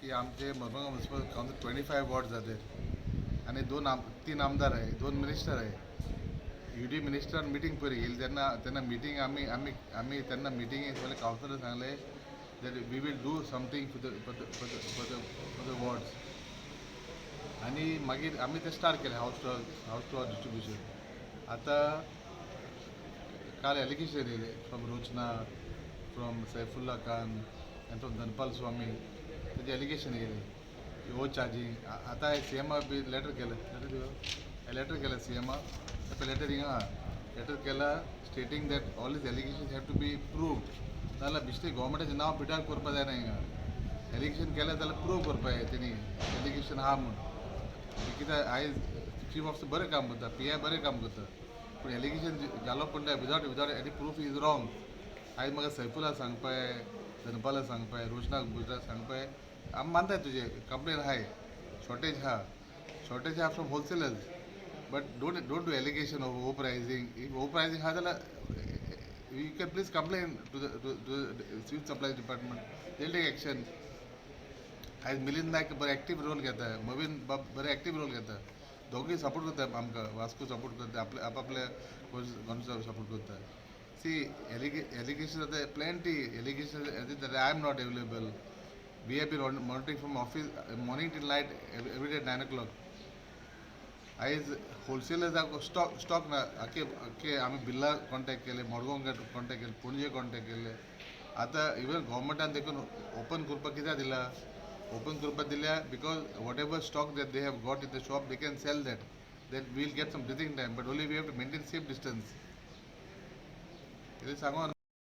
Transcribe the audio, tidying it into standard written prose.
की आमचे Mormugao municipal council 25 ward जाते आणि तीन आमदार आहे, 2 मिनिस्टर आहे. UD मिनिस्टर मिटींग पयली गेली त्यांना मिटींग आम्ही त्यांना मिटींग पयले कावन्सिलर सांगले that we will do something for the wards आणि मागीर आम्ही ते स्टार्ट केले हाऊस टू हाऊस डिस्ट्रीब्युशन. आता काल एलिगेशन येयले from Rochana, from Saifullah Khan and from Dhanpal Swami. त्याचे एलिगेशन येयले ओव्हर चार्जिंग. आता CMA बी लेटर केलं CMA लेटर हिंगा लेटर केला stating that all these allegation have to be proved. जाल्यार बेश्टे गव्हर्मेंटाचें नांव पिड्यार करपा जायना हिंगा. एलिगेशन केलें जाल्यार प्रूव करपा जाय तेणी एलिगेशन आहा म्हूण. कित्याक आयज चीफ ऑफिसर बरें काम करता, PI बरें काम करता, पूण एलिगेशन घालप पडटा without any proof is wrong. आयज म्हाका सैफुला सांगपाय, धनपाला सांगपाय, रोशनाक गुजरात सांगपाय आमी मानताय तुजे कंप्लेन आहाय, शॉर्टेज आहा from wholesalers. But don't do allegation of over pricing. If over pricing आहा जाल्यार you can please complain to the civil supplies department. They take action. आयज मिलिंद नायक बरें एक्टीव रोल घेता, मवीन बाब बरें एक्टीव रोल घेता. दोगूय सपोर्ट करता आमकां. वास्को सपोर्ट करता, आपल्या कॉन्स्टिट्युन्सी सपोर्ट करता. सी एलिगेशन आतां plenty allegation I am not available. We have been monitoring from office morning till night every day 9 o'clock. आयज होलसेलर्स स्टॉक ना. आखे आमी बिर्ला कॉन्टॅक्ट केले, मडगांव कॉन्टॅक्ट केले, पणजे कॉन्टॅक्ट केले. आतां इवन गव्हर्मेंटान देखून ओपन करपाक कित्याक दिला? ओपन करपाक दिल्या because whatever stock that they have got in the shop they can sell that will get some breathing time, but only we have to maintain safe distance. कितें सांगून